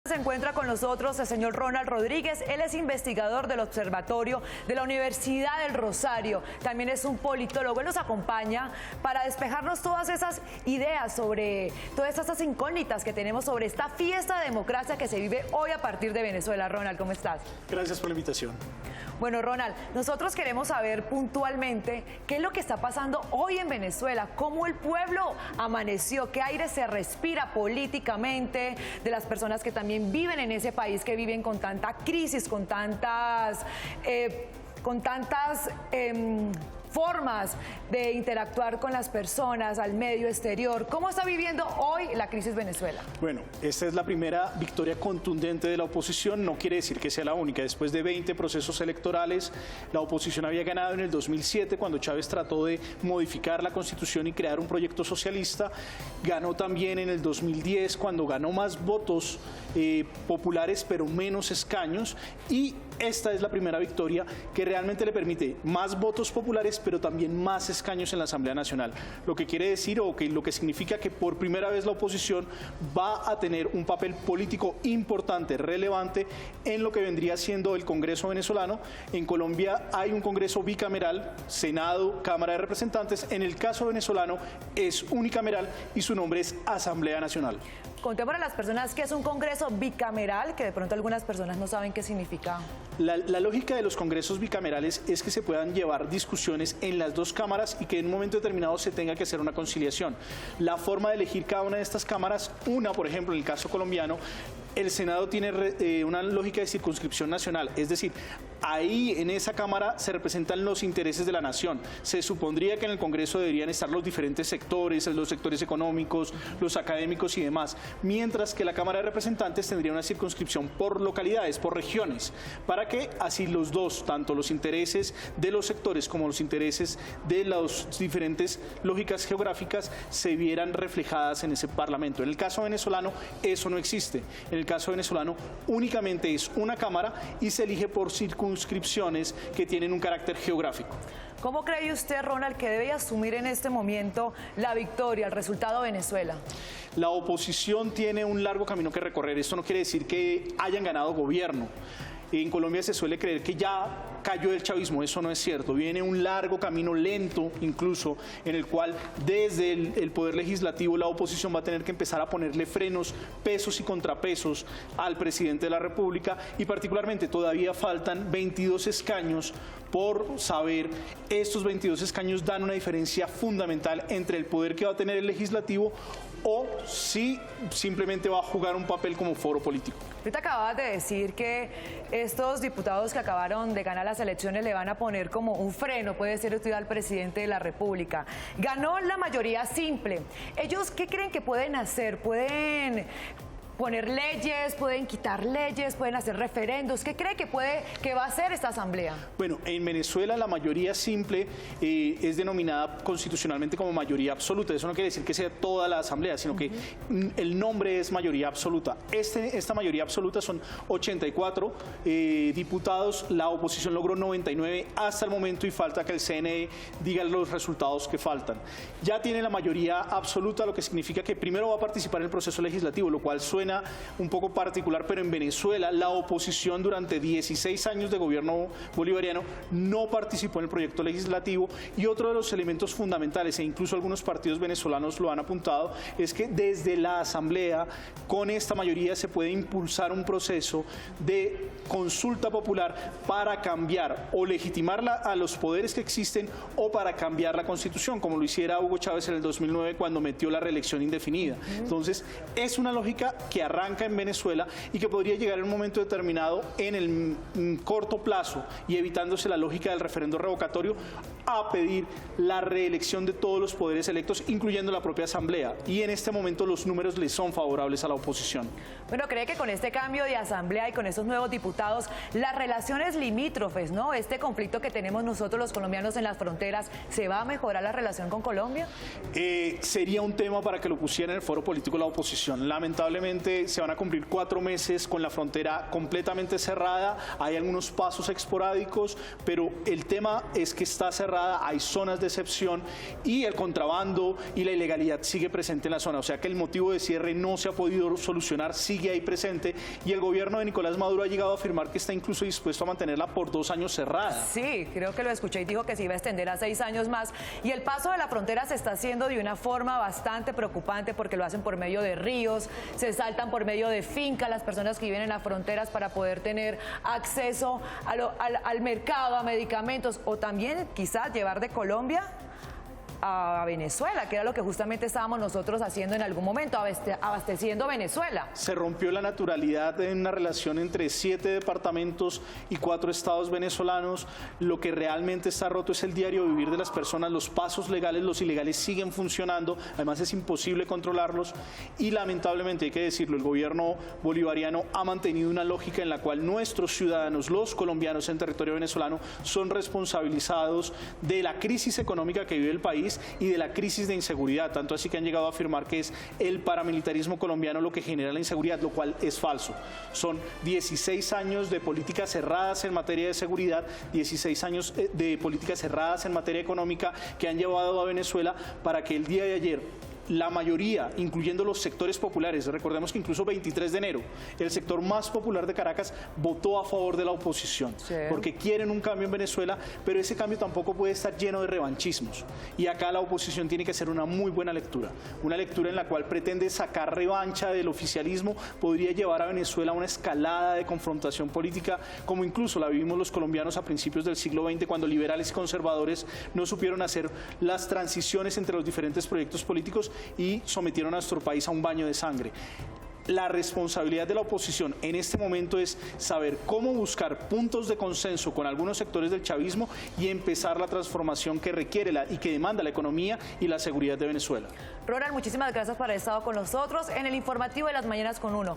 Se encuentra con nosotros el señor Ronald Rodríguez. Él es investigador del Observatorio de la Universidad del Rosario. También es un politólogo. Él nos acompaña para despejarnos todas esas ideas sobre todas esas incógnitas que tenemos sobre esta fiesta de democracia que se vive hoy a partir de Venezuela. Ronald, ¿cómo estás? Gracias por la invitación. Bueno, Ronald, nosotros queremos saber puntualmente qué es lo que está pasando hoy en Venezuela, cómo el pueblo amaneció, qué aire se respira políticamente de las personas que también viven en ese país, que viven con tanta crisis, con tantas formas de interactuar con las personas, al medio exterior. ¿Cómo está viviendo hoy la crisis Venezuela? Bueno, esta es la primera victoria contundente de la oposición. No quiere decir que sea la única. Después de 20 procesos electorales, la oposición había ganado en el 2007 cuando Chávez trató de modificar la Constitución y crear un proyecto socialista. Ganó también en el 2010 cuando ganó más votos populares pero menos escaños, y esta es la primera victoria que realmente le permite más votos populares pero también más escaños en la Asamblea Nacional, lo que quiere decir o que lo que significa que por primera vez la oposición va a tener un papel político importante, relevante en lo que vendría siendo el Congreso venezolano. En Colombia hay un Congreso bicameral, Senado, Cámara de Representantes. En el caso venezolano es unicameral y su nombre es Asamblea Nacional. Contémosle a las personas que es un Congreso bicameral, que de pronto algunas personas no saben qué significa. La lógica de los congresos bicamerales es que se puedan llevar discusiones en las dos cámaras y que en un momento determinado se tenga que hacer una conciliación. La forma de elegir cada una de estas cámaras, por ejemplo, en el caso colombiano, el Senado tiene una lógica de circunscripción nacional, es decir, ahí en esa Cámara se representan los intereses de la nación. Se supondría que en el Congreso deberían estar los diferentes sectores, los sectores económicos, los académicos y demás, mientras que la Cámara de Representantes tendría una circunscripción por localidades, por regiones, para que así los dos, tanto los intereses de los sectores como los intereses de las diferentes lógicas geográficas, se vieran reflejadas en ese Parlamento. En el caso venezolano eso no existe. En el caso venezolano únicamente es una Cámara y se elige por circunscripciones que tienen un carácter geográfico. ¿Cómo cree usted, Ronald, que debe asumir en este momento la victoria, el resultado de Venezuela? La oposición tiene un largo camino que recorrer. Esto no quiere decir que hayan ganado gobierno. En Colombia se suele creer que ya cayó el chavismo. Eso no es cierto. Viene un largo camino, lento incluso, en el cual desde el Poder Legislativo la oposición va a tener que empezar a ponerle frenos, pesos y contrapesos al presidente de la República, y particularmente todavía faltan 22 escaños por saber. Estos 22 escaños dan una diferencia fundamental entre el poder que va a tener el Legislativo o si simplemente va a jugar un papel como foro político. Ahorita acababas de decir que estos diputados que acabaron de ganar las elecciones le van a poner como un freno, puede ser usted al presidente de la República. Ganó la mayoría simple. ¿Ellos qué creen que pueden hacer? ¿Pueden poner leyes, pueden quitar leyes, pueden hacer referendos? ¿Qué cree que va a hacer esta asamblea? Bueno, en Venezuela la mayoría simple es denominada constitucionalmente como mayoría absoluta. Eso no quiere decir que sea toda la asamblea, sino que el nombre es mayoría absoluta. Esta mayoría absoluta son 84 diputados, la oposición logró 99 hasta el momento y falta que el CNE diga los resultados que faltan. Ya tiene la mayoría absoluta, lo que significa que primero va a participar en el proceso legislativo, lo cual suena un poco particular, pero en Venezuela la oposición durante 16 años de gobierno bolivariano no participó en el proyecto legislativo, y otro de los elementos fundamentales, e incluso algunos partidos venezolanos lo han apuntado, es que desde la asamblea con esta mayoría se puede impulsar un proceso de consulta popular para cambiar o legitimar a los poderes que existen o para cambiar la Constitución, como lo hiciera Hugo Chávez en el 2009 cuando metió la reelección indefinida. Entonces es una lógica que arranca en Venezuela y que podría llegar en un momento determinado en el corto plazo, y evitándose la lógica del referendo revocatorio, a pedir la reelección de todos los poderes electos, incluyendo la propia asamblea, y en este momento los números le son favorables a la oposición. Bueno, ¿cree que con este cambio de asamblea y con esos nuevos diputados, las relaciones limítrofes, ¿no? Este conflicto que tenemos nosotros los colombianos en las fronteras, ¿se va a mejorar la relación con Colombia? Sería un tema para que lo pusiera en el foro político la oposición. Lamentablemente se van a cumplir 4 meses con la frontera completamente cerrada. Hay algunos pasos esporádicos, pero el tema es que está cerrada cerrada, hay zonas de excepción y el contrabando y la ilegalidad sigue presente en la zona. O sea que el motivo de cierre no se ha podido solucionar, sigue ahí presente y el gobierno de Nicolás Maduro ha llegado a afirmar que está incluso dispuesto a mantenerla por 2 años cerrada. Sí, creo que lo escuché y dijo que se iba a extender a 6 años más. Y el paso de la frontera se está haciendo de una forma bastante preocupante porque lo hacen por medio de ríos, se saltan por medio de fincas las personas que viven en las fronteras para poder tener acceso al mercado, a medicamentos o también quizás llevar de Colombia a Venezuela, que era lo que justamente estábamos nosotros haciendo en algún momento, abasteciendo Venezuela. Se rompió la naturalidad en una relación entre 7 departamentos y 4 estados venezolanos. Lo que realmente está roto es el diario vivir de las personas, los pasos legales, los ilegales siguen funcionando, además es imposible controlarlos y lamentablemente, hay que decirlo, el gobierno bolivariano ha mantenido una lógica en la cual nuestros ciudadanos, los colombianos en territorio venezolano, son responsabilizados de la crisis económica que vive el país y de la crisis de inseguridad, tanto así que han llegado a afirmar que es el paramilitarismo colombiano lo que genera la inseguridad, lo cual es falso. Son 16 años de políticas cerradas en materia de seguridad, 16 años de políticas cerradas en materia económica que han llevado a Venezuela para que el día de ayer la mayoría, incluyendo los sectores populares, recordemos que incluso 23 de enero, el sector más popular de Caracas votó a favor de la oposición, sí, porque quieren un cambio en Venezuela, pero ese cambio tampoco puede estar lleno de revanchismos. Y acá la oposición tiene que hacer una muy buena lectura, una lectura en la cual pretende sacar revancha del oficialismo, podría llevar a Venezuela a una escalada de confrontación política, como incluso la vivimos los colombianos a principios del siglo XX, cuando liberales y conservadores no supieron hacer las transiciones entre los diferentes proyectos políticos y sometieron a nuestro país a un baño de sangre. La responsabilidad de la oposición en este momento es saber cómo buscar puntos de consenso con algunos sectores del chavismo y empezar la transformación que requiere y que demanda la economía y la seguridad de Venezuela. Ronald, muchísimas gracias por haber estado con nosotros en el informativo de las mañanas con 1.